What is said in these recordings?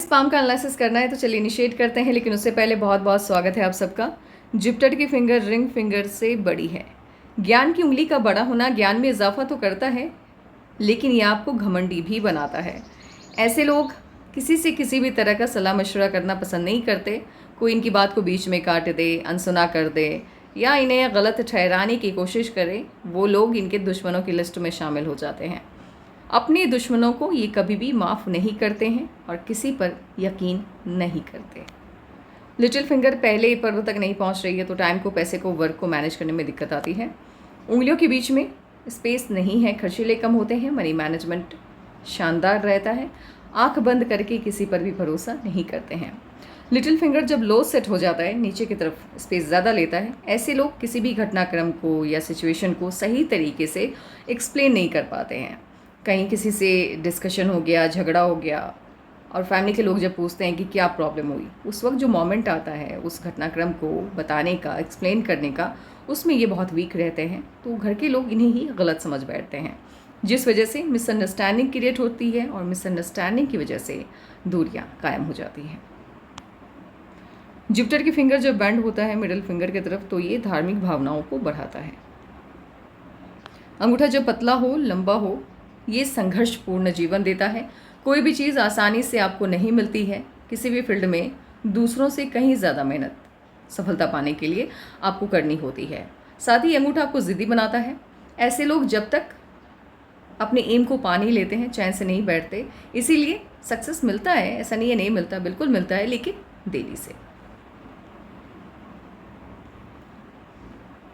Palm का analysis करना है तो चलिए इनिशिएट करते हैं, लेकिन उससे पहले बहुत बहुत स्वागत है आप सबका। जुपिटर की फिंगर रिंग फिंगर से बड़ी है। ज्ञान की उंगली का बड़ा होना ज्ञान में इजाफा तो करता है, लेकिन यह आपको घमंडी भी बनाता है। ऐसे लोग किसी से किसी भी तरह का सलाह मशवरा करना पसंद नहीं करते। कोई इनकी बात को बीच में काट दे, अनसुना कर दे या इन्हें गलत ठहराने की कोशिश करे, वो लोग इनके दुश्मनों की लिस्ट में शामिल हो जाते हैं। अपने दुश्मनों को ये कभी भी माफ़ नहीं करते हैं और किसी पर यकीन नहीं करते। लिटिल फिंगर पहले पर्व तक नहीं पहुंच रही है तो टाइम को, पैसे को, वर्क को मैनेज करने में दिक्कत आती है। उंगलियों के बीच में स्पेस नहीं है, खर्चीले कम होते हैं, मनी मैनेजमेंट शानदार रहता है। आंख बंद करके किसी पर भी भरोसा नहीं करते हैं। लिटिल फिंगर जब लो सेट हो जाता है, नीचे की तरफ स्पेस ज़्यादा लेता है। ऐसे लोग किसी भी घटनाक्रम को या सिचुएशन को सही तरीके से एक्सप्लेन नहीं कर पाते हैं। कहीं किसी से डिस्कशन हो गया, झगड़ा हो गया और फैमिली के लोग जब पूछते हैं कि क्या प्रॉब्लम हुई, उस वक्त जो मोमेंट आता है उस घटनाक्रम को बताने का, एक्सप्लेन करने का, उसमें ये बहुत वीक रहते हैं। तो घर के लोग इन्हें ही गलत समझ बैठते हैं, जिस वजह से मिसअंडरस्टैंडिंग क्रिएट होती है और मिसअंडरस्टैंडिंग की वजह से दूरियां कायम हो जाती हैं। जुपिटर की फिंगर जब बेंड होता है मिडिल फिंगर की तरफ तो ये धार्मिक भावनाओं को बढ़ाता है। अंगूठा जब पतला हो, लंबा हो, ये संघर्षपूर्ण जीवन देता है। कोई भी चीज़ आसानी से आपको नहीं मिलती है। किसी भी फील्ड में दूसरों से कहीं ज़्यादा मेहनत सफलता पाने के लिए आपको करनी होती है। साथ ही अंगूठा आपको ज़िद्दी बनाता है। ऐसे लोग जब तक अपने एम को पा नहीं लेते हैं चैन से नहीं बैठते। इसीलिए सक्सेस मिलता है, ऐसा नहीं है नहीं मिलता, बिल्कुल मिलता है, लेकिन देरी से।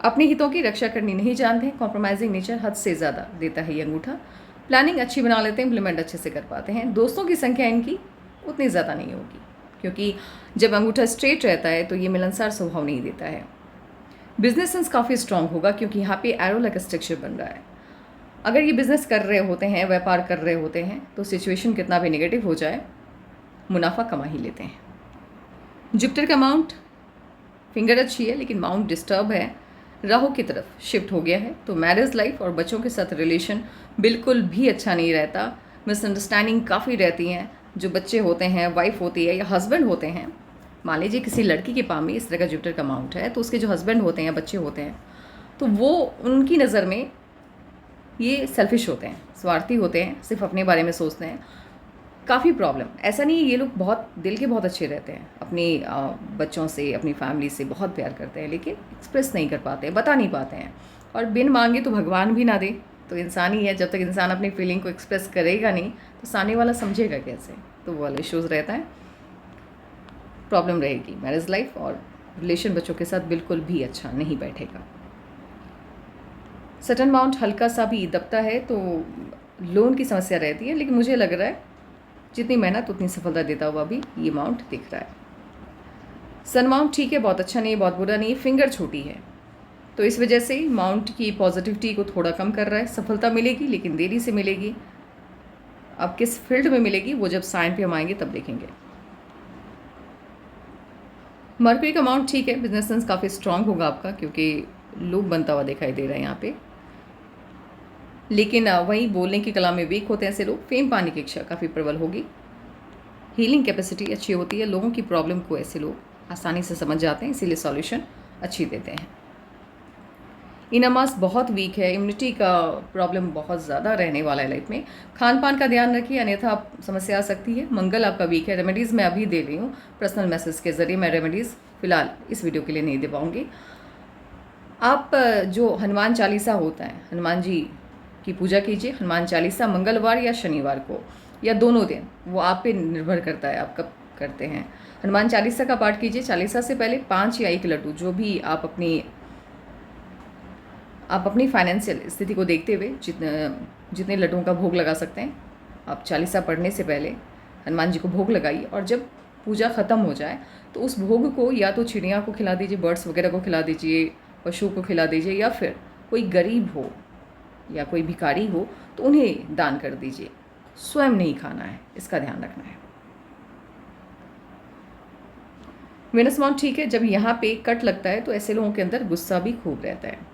अपने हितों की रक्षा करनी नहीं जानते हैं। कॉम्प्रोमाइजिंग नेचर हद से ज़्यादा देता है ये अंगूठा। प्लानिंग अच्छी बना लेते हैं, इम्प्लीमेंट अच्छे से कर पाते हैं। दोस्तों की संख्या इनकी उतनी ज़्यादा नहीं होगी, क्योंकि जब अंगूठा स्ट्रेट रहता है तो ये मिलनसार स्वभाव नहीं देता है। बिजनेस सेंस काफ़ी स्ट्रांग होगा, क्योंकि यहाँ पे एरो लाइक स्ट्रक्चर बन रहा है। अगर ये बिजनेस कर रहे होते हैं, व्यापार कर रहे होते हैं, तो सिचुएशन कितना भी नेगेटिव हो जाए, मुनाफा कमा ही लेते हैं। जुपिटर का माउंट फिंगर अच्छी है, लेकिन माउंट डिस्टर्ब है, राहु की तरफ शिफ्ट हो गया है। तो मैरिज लाइफ और बच्चों के साथ रिलेशन बिल्कुल भी अच्छा नहीं रहता। मिसअंडरस्टैंडिंग काफ़ी रहती हैं। जो बच्चे होते हैं, वाइफ होती है या हस्बैंड होते हैं, मान लीजिए किसी लड़की के पास में इस तरह का जुपिटर का माउंट है, तो उसके जो हस्बैंड होते हैं, बच्चे होते हैं, तो वो उनकी नज़र में ये सेल्फिश होते हैं, स्वार्थी होते हैं, सिर्फ अपने बारे में सोचते हैं। काफ़ी प्रॉब्लम, ऐसा नहीं है, ये लोग बहुत दिल के बहुत अच्छे रहते हैं, अपने बच्चों से, अपनी फैमिली से बहुत प्यार करते हैं, लेकिन एक्सप्रेस नहीं कर पाते हैं, बता नहीं पाते हैं। और बिन मांगे तो भगवान भी ना दे, तो इंसान ही है। जब तक इंसान अपनी फीलिंग को एक्सप्रेस करेगा नहीं तो सामने वाला समझेगा कैसे, तो वो वाला इश्यूज़ रहता है। प्रॉब्लम रहेगी मैरिज लाइफ, और रिलेशन बच्चों के साथ बिल्कुल भी अच्छा नहीं बैठेगा। सटन माउंट हल्का सा भी दबता है तो लोन की समस्या रहती है, लेकिन मुझे लग रहा है जितनी मेहनत उतनी सफलता देता हुआ भी ये माउंट दिख रहा है। सन माउंट ठीक है, बहुत अच्छा नहीं, बहुत बुरा नहीं, फिंगर छोटी है, तो इस वजह से माउंट की पॉजिटिविटी को थोड़ा कम कर रहा है। सफलता मिलेगी, लेकिन देरी से मिलेगी। अब किस फील्ड में मिलेगी वो जब साइन पे हम आएंगे तब देखेंगे। मर्क्यूरी का माउंट ठीक है, बिजनेस सेंस काफ़ी स्ट्रांग होगा आपका, क्योंकि लूप बनता हुआ दिखाई दे रहा है यहाँ पे, लेकिन वहीं बोलने की कला में वीक होते हैं ऐसे लोग। फेम पाने की इच्छा काफ़ी प्रबल होगी। हीलिंग कैपेसिटी अच्छी होती है। लोगों की प्रॉब्लम को ऐसे लोग आसानी से समझ जाते हैं, इसीलिए सॉल्यूशन अच्छी देते हैं। इनमास बहुत वीक है, इम्यूनिटी का प्रॉब्लम बहुत ज़्यादा रहने वाला है लाइफ में। खान पान का ध्यान रखिए, अन्यथा आप समस्या आ सकती है। मंगल आपका वीक है। रेमेडीज़ मैं अभी दे रही हूँ पर्सनल मैसेज के ज़रिए, मैं रेमेडीज़ फ़िलहाल इस वीडियो के लिए नहीं दे पाऊँगी। आप जो हनुमान चालीसा होता है, हनुमान जी की पूजा कीजिए। हनुमान चालीसा मंगलवार या शनिवार को, या दोनों दिन, वो आप पे निर्भर करता है आप कब करते हैं। हनुमान चालीसा का पाठ कीजिए। चालीसा से पहले 5 या 1 लड्डू, जो भी आप अपनी फाइनेंशियल स्थिति को देखते हुए जितने लड्डुओं का भोग लगा सकते हैं, आप चालीसा पढ़ने से पहले हनुमान जी को भोग लगाइए। और जब पूजा ख़त्म हो जाए तो उस भोग को या तो चिड़िया को खिला दीजिए, बर्ड्स वगैरह को खिला दीजिए, पशु को खिला दीजिए, या फिर कोई गरीब हो या कोई भिखारी हो तो उन्हें दान कर दीजिए। स्वयं नहीं खाना है, इसका ध्यान रखना है। वीनस माउंट ठीक है, जब यहाँ पे कट लगता है तो ऐसे लोगों के अंदर गुस्सा भी खूब रहता है।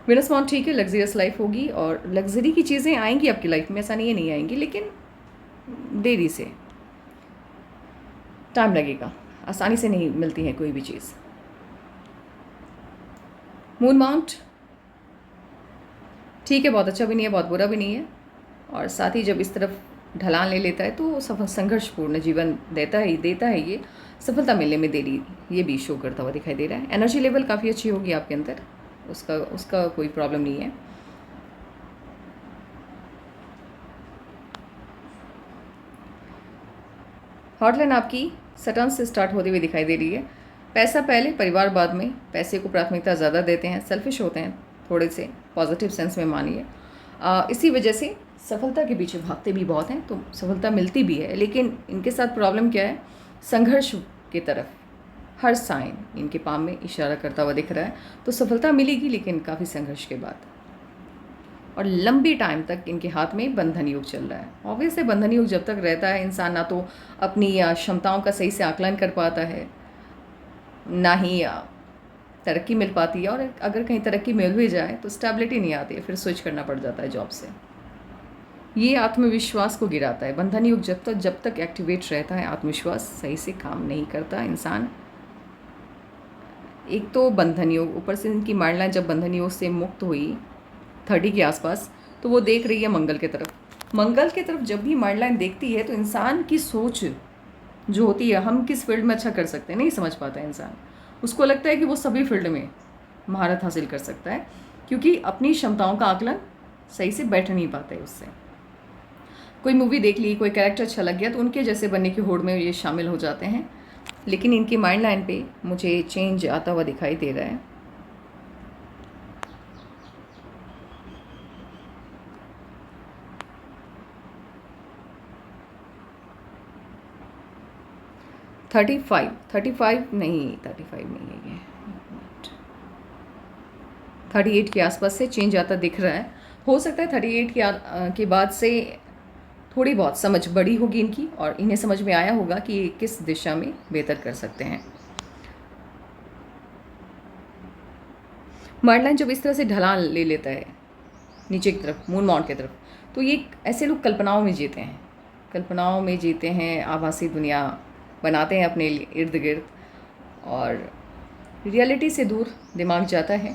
वीनस माउंट ठीक है, लग्जरियस लाइफ होगी और लग्जरी की चीज़ें आएंगी आपकी लाइफ में, ऐसा नहीं है नहीं आएंगी, लेकिन देरी से। टाइम लगेगा, आसानी से नहीं मिलती है कोई भी चीज़। मून माउंट ठीक है, बहुत अच्छा भी नहीं है, बहुत बुरा भी नहीं है, और साथ ही जब इस तरफ ढलान ले लेता है तो सफल संघर्षपूर्ण जीवन देता है ये, सफलता मिलने में देरी ये भी शो करता हुआ दिखाई दे रहा है। एनर्जी लेवल काफ़ी अच्छी होगी आपके अंदर, उसका कोई प्रॉब्लम नहीं है। हॉटलाइन आपकी सटर्न से स्टार्ट होती हुई दिखाई दे रही है। पैसा पहले, परिवार बाद में। पैसे को प्राथमिकता ज़्यादा देते हैं, सेल्फिश होते हैं थोड़े से, पॉजिटिव सेंस में मानिए। इसी वजह से सफलता के पीछे भागते भी बहुत हैं, तो सफलता मिलती भी है, लेकिन इनके साथ प्रॉब्लम क्या है, संघर्ष की तरफ हर साइन इनके पाम में इशारा करता हुआ दिख रहा है। तो सफलता मिलेगी, लेकिन काफ़ी संघर्ष के बाद, और लंबी टाइम तक इनके हाथ में बंधन योग चल रहा है। ऑब्वियस है, बंधन योग जब तक रहता है, इंसान ना तो अपनी क्षमताओं का सही से आकलन कर पाता है, ना ही तरक्की मिल पाती है, और अगर कहीं तरक्की मिल भी जाए तो स्टेबिलिटी नहीं आती है, फिर स्विच करना पड़ जाता है जॉब से। ये आत्मविश्वास को गिराता है। बंधन योग जब तक एक्टिवेट रहता है, आत्मविश्वास सही से काम नहीं करता इंसान। एक तो बंधन योग, ऊपर से इनकी माइंड लाइन जब बंधन योग से मुक्त हुई 30 के आसपास, तो वो देख रही है मंगल की तरफ। मंगल की तरफ जब भी माइंड लाइन देखती है तो इंसान की सोच जो होती है, हम किस फील्ड में अच्छा कर सकते हैं, नहीं समझ पाता है इंसान। उसको लगता है कि वो सभी फील्ड में महारत हासिल कर सकता है, क्योंकि अपनी क्षमताओं का आकलन सही से बैठ नहीं पाता है उससे। कोई मूवी देख ली, कोई कैरेक्टर अच्छा लग गया तो उनके जैसे बनने की होड़ में ये शामिल हो जाते हैं, लेकिन इनकी माइंड लाइन पे मुझे चेंज आता हुआ दिखाई दे रहा है। थर्टी फाइव नहीं है ये, 38 के आसपास से चेंज आता दिख रहा है। हो सकता है 38 के बाद से थोड़ी बहुत समझ बड़ी होगी इनकी, और इन्हें समझ में आया होगा कि ये किस दिशा में बेहतर कर सकते हैं। माइंडलाइन जब इस तरह से ढलान ले लेता है नीचे की तरफ, मून माउंट की तरफ, तो ये ऐसे लोग कल्पनाओं में जीते हैं, आभासी दुनिया बनाते हैं अपने इर्द गिर्द, और रियलिटी से दूर दिमाग जाता है।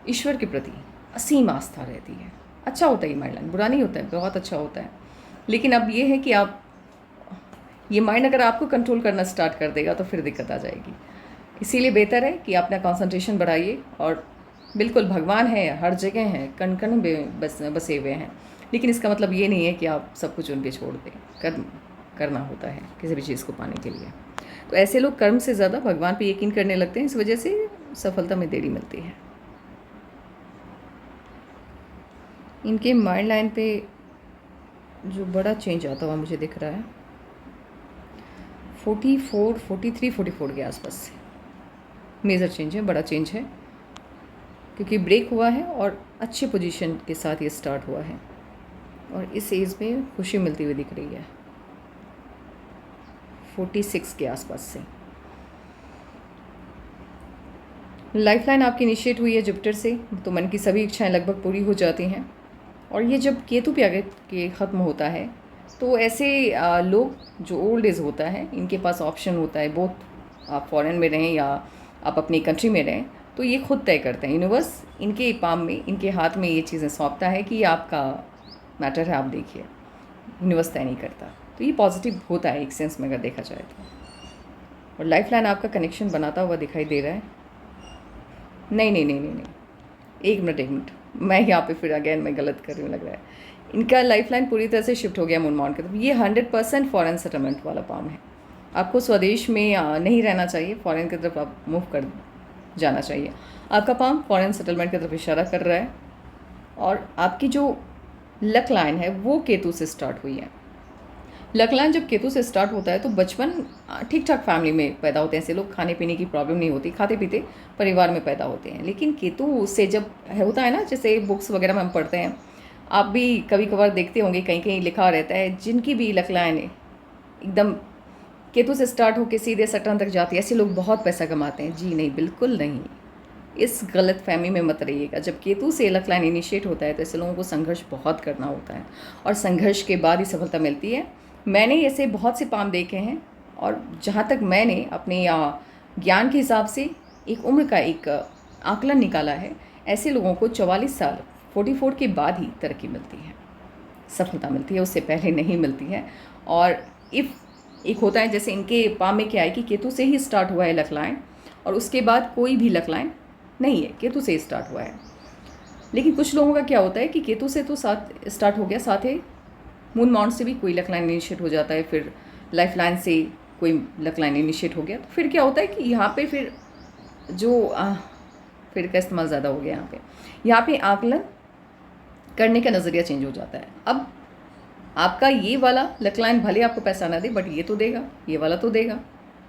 ईश्वर के प्रति असीम आस्था रहती है। अच्छा होता है ये माइंड लाइन, बुरा नहीं होता है, बहुत अच्छा होता है। लेकिन अब ये है कि आप ये माइंड अगर आपको कंट्रोल करना स्टार्ट कर देगा तो फिर दिक्कत आ जाएगी। इसीलिए बेहतर है कि अपना कंसंट्रेशन बढ़ाइए, और बिल्कुल भगवान है, हर जगह हैं, कण कण में बसे हुए हैं, लेकिन इसका मतलब ये नहीं है कि आप सब कुछ उनके छोड़ दें। कर्म करना होता है किसी भी चीज़ को पाने के लिए। तो ऐसे लोग कर्म से ज़्यादा भगवान पे यकीन करने लगते हैं, इस वजह से सफलता में देरी मिलती है। इनके माइंड लाइन पे जो बड़ा चेंज आता हुआ मुझे दिख रहा है 44, 43, 44 के आसपास से मेजर चेंज है, बड़ा चेंज है, क्योंकि ब्रेक हुआ है और अच्छे पोजीशन के साथ ये स्टार्ट हुआ है, और इस एज में खुशी मिलती हुई दिख रही है 46 के आसपास से। लाइफलाइन आपकी इनिशिएट हुई है जुपिटर से, तो मन की सभी इच्छाएं लगभग पूरी हो जाती हैं। और ये जब केतु पे आगे के ख़त्म होता है तो ऐसे लोग जो ओल्ड एज होता है, इनके पास ऑप्शन होता है, बोथ आप फॉरेन में रहें या आप अपनी कंट्री में रहें, तो ये खुद तय करते हैं। यूनिवर्स इनके पाम में, इनके हाथ में ये चीज़ें सौंपता है कि ये आपका मैटर है, आप देखिए, यूनिवर्स तय नहीं करता। तो ये पॉजिटिव होता है एक सेंस में अगर देखा जाए तो। और लाइफ लाइन आपका कनेक्शन बनाता हुआ दिखाई दे रहा है। नहीं, एक मिनट, मैं यहाँ पे फिर अगेन मैं गलत कर रही हूँ लग रहा है। इनका लाइफ लाइन पूरी तरह से शिफ्ट हो गया मून माउंट की तरफ। ये 100% फॉरेन सेटलमेंट वाला पाम है। आपको स्वदेश में नहीं रहना चाहिए, फॉरेन की तरफ आप मूव कर जाना चाहिए। आपका पाम फॉरेन सेटलमेंट की तरफ इशारा कर रहा है, और आपकी जो लक लाइन है वो केतु से स्टार्ट हुई है। लक लाइन जब केतु से स्टार्ट होता है तो बचपन ठीक ठाक फैमिली में पैदा होते हैं ऐसे लोग, खाने पीने की प्रॉब्लम नहीं होती, खाते पीते परिवार में पैदा होते हैं। लेकिन केतु से जब होता है ना, जैसे बुक्स वगैरह में हम पढ़ते हैं, आप भी कभी कभार देखते होंगे, कहीं कहीं लिखा रहता है जिनकी भी लक लाइन एकदम केतु से स्टार्ट होकर सीधे सटर्न तक जाती है, ऐसे लोग बहुत पैसा कमाते हैं। जी नहीं, बिल्कुल नहीं, इस गलत फहमी में मत रहिएगा। जब केतु से लक लाइन इनिशिएट होता है तो ऐसे लोगों को संघर्ष बहुत करना होता है, और संघर्ष के बाद ही सफलता मिलती है। मैंने ऐसे बहुत से पाम देखे हैं, और जहाँ तक मैंने अपने ज्ञान के हिसाब से एक उम्र का एक आकलन निकाला है, ऐसे लोगों को 44 साल 44 के बाद ही तरक्की मिलती है, सफलता मिलती है, उससे पहले नहीं मिलती है। और एक होता है जैसे इनके पाम में क्या है कि केतु से ही स्टार्ट हुआ है लक लाइन, और उसके बाद कोई भी लक लाइन नहीं है, केतु से ही स्टार्ट हुआ है। लेकिन कुछ लोगों का क्या होता है कि केतु से तो साथ स्टार्ट हो गया, साथ ही मून माउंट से भी कोई लक लाइन इनिशिएट हो जाता है, फिर लाइफ लाइन से कोई लक लाइन इनिशिएट हो गया, तो फिर क्या होता है कि यहाँ पे फिर जो फिर का इस्तेमाल ज़्यादा हो गया यहाँ पे आकलन करने का नज़रिया चेंज हो जाता है। अब आपका ये वाला लक लाइन भले आपको पैसा ना दे, बट ये तो देगा, ये वाला तो देगा।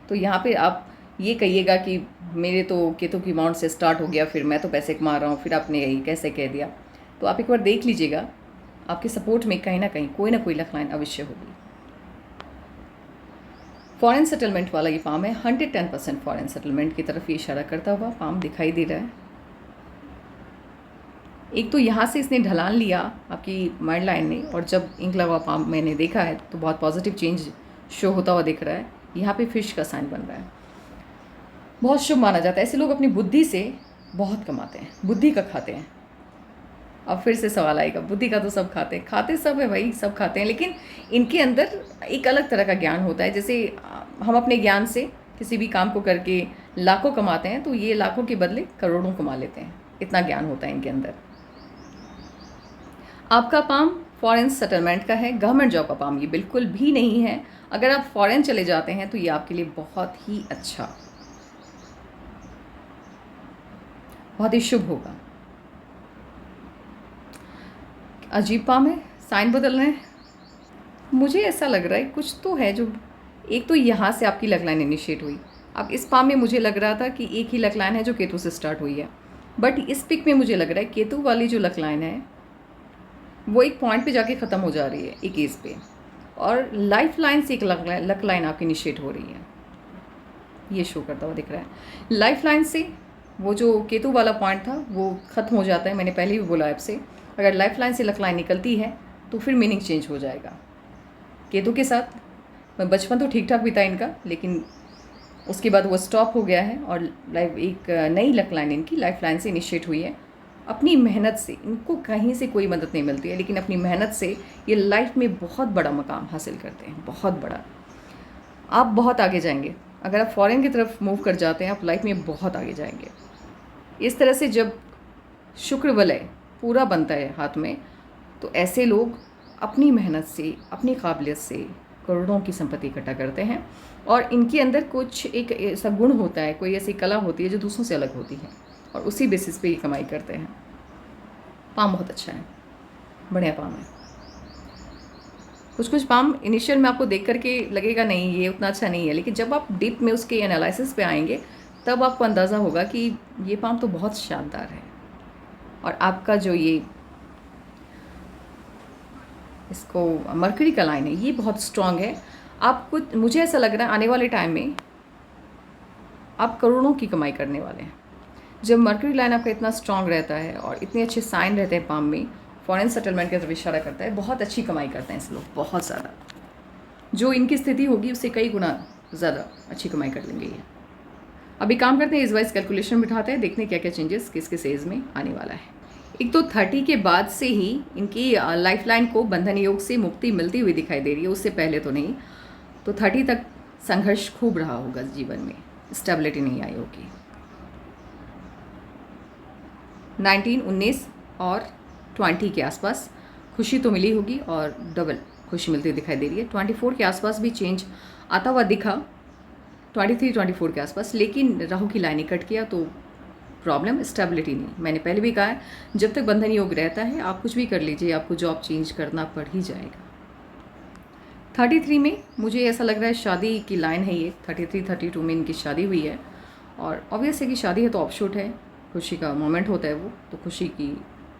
तो यहाँ पे आप ये कहिएगा कि मेरे तो केतु की माउंट से स्टार्ट हो गया, फिर मैं तो पैसे कमा रहा हूँ, फिर आपने यही कैसे कह दिया। तो आप एक बार देख लीजिएगा, आपके सपोर्ट में कहीं ना कहीं कोई ना कोई लक लाइन अवश्य होगी। फॉरेन सेटलमेंट वाला ये पाम है, 110% फॉरेन सेटलमेंट की तरफ ये इशारा करता हुआ पाम दिखाई दे रहा है। एक तो यहाँ से इसने ढलान लिया आपकी माइंड लाइन ने, और जब इंक लगा पाम मैंने देखा है तो बहुत पॉजिटिव चेंज शो होता हुआ दिख रहा है। यहाँ पे फिश का साइन बन रहा है, बहुत शुभ माना जाता है। ऐसे लोग अपनी बुद्धि से बहुत कमाते हैं, बुद्धि का खाते हैं। अब फिर से सवाल आएगा, बुद्धि का तो सब खाते हैं, खाते सब है भाई, सब खाते हैं, लेकिन इनके अंदर एक अलग तरह का ज्ञान होता है। जैसे हम अपने ज्ञान से किसी भी काम को करके लाखों कमाते हैं, तो ये लाखों के बदले करोड़ों कमा लेते हैं, इतना ज्ञान होता है इनके अंदर। आपका पाम फॉरेन सेटलमेंट का है, गवर्नमेंट जॉब का पाम ये बिल्कुल भी नहीं है। अगर आप फॉरेन चले जाते हैं तो ये आपके लिए बहुत ही शुभ होगा। अजीब पाम है, साइन बदल रहे हैं। मुझे ऐसा लग रहा है कुछ तो है जो, एक तो यहाँ से आपकी लक लाइन इनिशिएट हुई। अब इस पाम में मुझे लग रहा था कि एक ही लक लाइन है जो केतु से स्टार्ट हुई है, बट इस पिक में मुझे लग रहा है केतु वाली जो लक लाइन है वो एक पॉइंट पे जाके ख़त्म हो जा रही है, एक एज पे, और लाइफ लाइन से एक लक लाइन आपकी इनिशिएट हो रही है, ये शो करता हुआ दिख रहा है। लाइफ लाइन से वो जो केतु वाला पॉइंट था वो ख़त्म हो जाता है। मैंने पहले भी बोला आपसे, अगर लाइफ लाइन से लक लाइन निकलती है तो फिर मीनिंग चेंज हो जाएगा। केतु के साथ मैं बचपन तो ठीक ठाक भी था इनका, लेकिन उसके बाद वो स्टॉप हो गया है, और एक नई लक लाइन इनकी लाइफ लाइन से इनिशिएट हुई है। अपनी मेहनत से, इनको कहीं से कोई मदद नहीं मिलती है, लेकिन अपनी मेहनत से ये लाइफ में बहुत बड़ा मकाम हासिल करते हैं, बहुत बड़ा। आप बहुत आगे जाएंगे, अगर आप फॉरेन की तरफ मूव कर जाते हैं आप लाइफ में बहुत आगे जाएंगे। इस तरह से जब शुक्र वलय पूरा बनता है हाथ में, तो ऐसे लोग अपनी मेहनत से, अपनी काबिलियत से करोड़ों की संपत्ति इकट्ठा करते हैं, और इनके अंदर कुछ एक ऐसा गुण होता है, कोई ऐसी कला होती है जो दूसरों से अलग होती है, और उसी बेसिस पे ये कमाई करते हैं। पाम बहुत अच्छा है, बढ़िया पाम है। कुछ पाम इनिशियल में आपको देख करके लगेगा नहीं ये उतना अच्छा नहीं है, लेकिन जब आप डीप में उसके एनालिसिस पे आएंगे तब आपको अंदाज़ा होगा कि ये पाम तो बहुत शानदार है। और आपका जो ये इसको मरकरी का लाइन है ये बहुत स्ट्रांग है। आपको, मुझे ऐसा लग रहा है आने वाले टाइम में आप करोड़ों की कमाई करने वाले हैं। जब मरकरी लाइन आपका इतना स्ट्रांग रहता है और इतने अच्छे साइन रहते हैं पाम में, फॉरेन सेटलमेंट की तरफ इशारा करता है, बहुत अच्छी कमाई करते हैं इस लोग, बहुत ज़्यादा। जो इनकी स्थिति होगी उससे कई गुना ज़्यादा अच्छी कमाई कर लेंगे ये। अभी काम करते हैं, इस वाइज कैलकुलेशन बिठाते हैं, देखते हैं क्या क्या चेंजेस किस किस एज में आने वाला है। एक तो 30 के बाद से ही इनकी लाइफ लाइन को बंधन योग से मुक्ति मिलती हुई दिखाई दे रही है, उससे पहले तो नहीं। तो 30 तक संघर्ष खूब रहा होगा जीवन में, स्टेबिलिटी नहीं आई होगी। 19, 19 और 20 के आसपास खुशी तो मिली होगी, और डबल खुशी मिलती हुई दिखाई दे रही है। 24 के आसपास भी चेंज आता हुआ दिखा, 23, 24 के आसपास, लेकिन राहु की लाइन कट गया तो प्रॉब्लम, स्टेबिलिटी नहीं। मैंने पहले भी कहा है, जब तक बंधन योग रहता है आप कुछ भी कर लीजिए, आपको जॉब चेंज करना पड़ ही जाएगा। 33 में मुझे ऐसा लग रहा है शादी की लाइन है ये, 33, 32 में इनकी शादी हुई है, और ऑब्वियस है कि शादी है तो ऑफशूट है, खुशी का मोमेंट होता है वो, तो खुशी की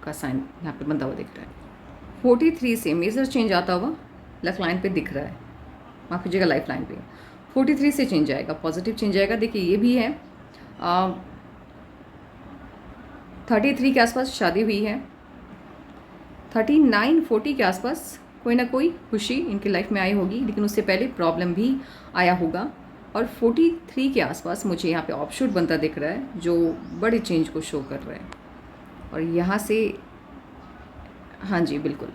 का साइन यहाँ पे बनता हुआ दिख रहा है। 43 से मेजर चेंज आता हुआ लक लाइन पे दिख रहा है, माफ़ कीजिएगा लाइफ लाइन पे। 43 से चेंज आएगा, पॉजिटिव चेंज आएगा। देखिए ये भी है, 33 के आसपास शादी हुई है, 39, 40 के आसपास कोई ना कोई खुशी इनकी लाइफ में आई होगी, लेकिन उससे पहले प्रॉब्लम भी आया होगा। और 43 के आसपास मुझे यहाँ पे ऑफशूट बनता दिख रहा है जो बड़े चेंज को शो कर रहा है। और यहाँ से हाँ जी बिल्कुल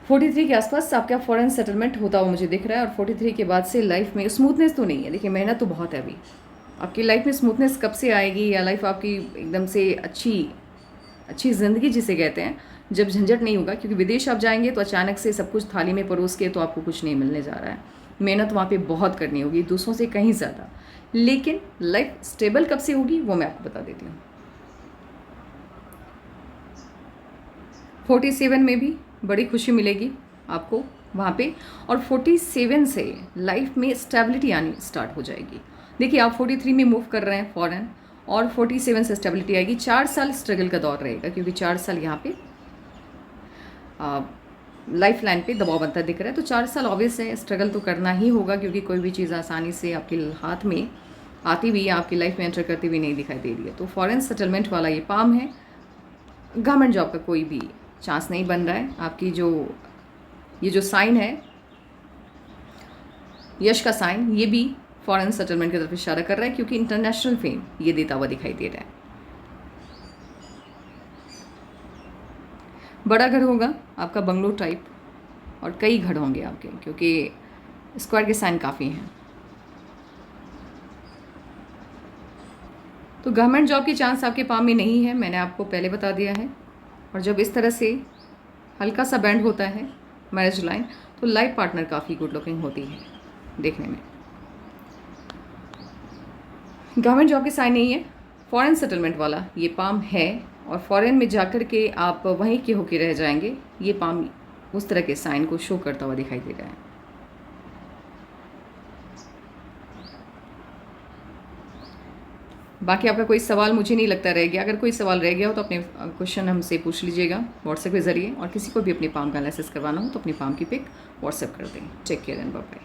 43 के आसपास आपका फॉरेन सेटलमेंट होता हुआ मुझे दिख रहा है। और 43 के बाद से लाइफ में स्मूथनेस तो नहीं है, देखिए मेहनत तो बहुत है अभी। आपकी लाइफ में स्मूथनेस कब से आएगी, या लाइफ आपकी एकदम से अच्छी ज़िंदगी जिसे कहते हैं, जब झंझट नहीं होगा। क्योंकि विदेश आप जाएंगे तो अचानक से सब कुछ थाली में परोस के तो आपको कुछ नहीं मिलने जा रहा है। मेहनत वहाँ पे बहुत करनी होगी, दूसरों से कहीं ज़्यादा। लेकिन लाइफ स्टेबल कब से होगी वो मैं आपको बता देती हूँ। 47 में भी बड़ी खुशी मिलेगी आपको वहाँ पे। और 47 से लाइफ में स्टेबिलिटी आनी स्टार्ट हो जाएगी। देखिए आप 43 में मूव कर रहे हैं फॉरेन, और 47 से स्टेबिलिटी आएगी। 4 साल स्ट्रगल का दौर रहेगा, क्योंकि 4 साल यहाँ पे लाइफ लाइन पे दबाव बनता दिख रहा है। तो 4 साल ऑब्वियस है स्ट्रगल तो करना ही होगा, क्योंकि कोई भी चीज़ आसानी से आपके हाथ में आती हुई या आपकी लाइफ में एंटर करती हुई नहीं दिखाई दे रही है। तो फॉरेन सेटलमेंट वाला ये पाम है। गवर्नमेंट जॉब का कोई भी चांस नहीं बन रहा है। आपकी ये जो साइन है यश का साइन, ये भी फॉरेन सेटलमेंट की तरफ इशारा कर रहा है, क्योंकि इंटरनेशनल फेम ये देता हुआ दिखाई दे रहा है। बड़ा घर होगा आपका, बंगलो टाइप, और कई घर होंगे आपके, क्योंकि स्क्वायर के साइन काफ़ी हैं। तो गवर्नमेंट जॉब की चांस आपके पाम में नहीं है, मैंने आपको पहले बता दिया है। और जब इस तरह से हल्का सा बैंड होता है मैरिज लाइन, तो लाइफ पार्टनर काफ़ी गुड लुकिंग होती है देखने में। गवर्नमेंट जॉब के साइन नहीं है, फॉरेन सेटलमेंट वाला ये पाम है। और फॉरेन में जाकर के आप वहीं के होके रह जाएंगे, ये पाम उस तरह के साइन को शो करता हुआ दिखाई दे रहा है। बाकी आपका कोई सवाल मुझे नहीं लगता रह गया। अगर कोई सवाल रह गया हो तो अपने क्वेश्चन हमसे पूछ लीजिएगा व्हाट्सएप के ज़रिए। और किसी को भी अपनी पाम का एनालिसिस करवाना हो तो अपनी पाम की पिक व्हाट्सएप कर दें। Take care and bye bye.